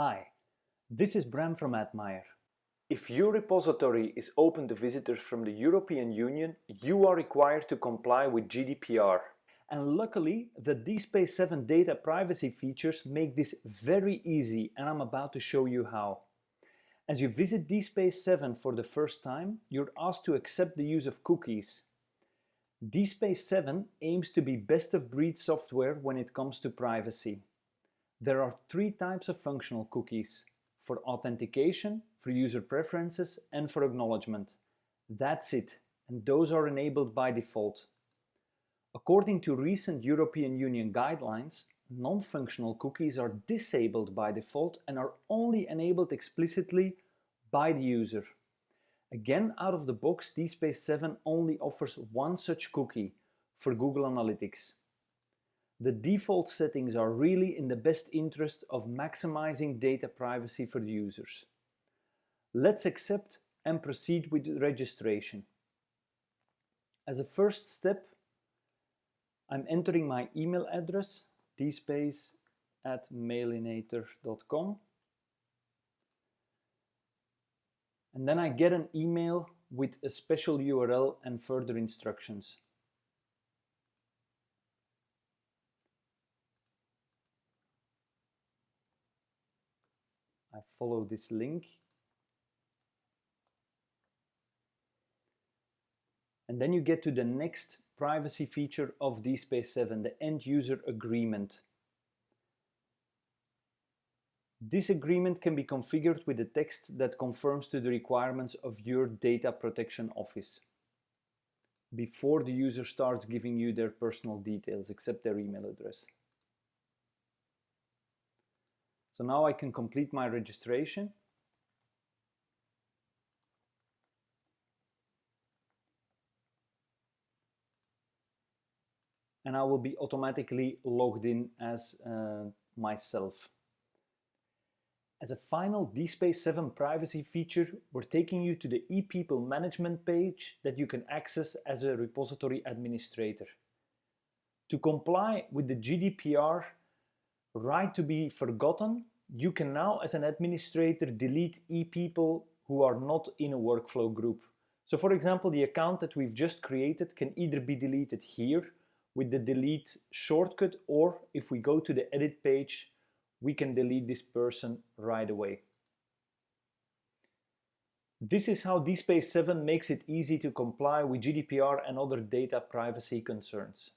Hi, this is Bram from Admire. If your repository is open to visitors from the European Union, you are required to comply with GDPR. And luckily, the DSpace 7 data privacy features make this very easy, and I'm about to show you how. As you visit DSpace 7 for the first time, you're asked to accept the use of cookies. DSpace 7 aims to be best-of-breed software when it comes to privacy. There are three types of functional cookies: for authentication, for user preferences, and for acknowledgement. That's it, and those are enabled by default. According to recent European Union guidelines, non-functional cookies are disabled by default and are only enabled explicitly by the user. Again, out of the box, DSpace 7 only offers one such cookie for Google Analytics. The default settings are really in the best interest of maximizing data privacy for the users. Let's accept and proceed with registration. As a first step, I'm entering my email address, dspace@mailinator.com, and then I get an email with a special URL and further instructions. I follow this link, and then you get to the next privacy feature of DSpace 7, the end user agreement. This agreement can be configured with a text that conforms to the requirements of your data protection office before the user starts giving you their personal details, except their email address. So now I can complete my registration. And I will be automatically logged in as myself. As a final DSpace 7 privacy feature, we're taking you to the EPeople management page that you can access as a repository administrator. To comply with the GDPR right to be forgotten, you can now, as an administrator, delete EPeople who are not in a workflow group. So for example, the account that we've just created can either be deleted here with the delete shortcut, or if we go to the edit page, we can delete this person right away. This is how DSpace 7 makes it easy to comply with GDPR and other data privacy concerns.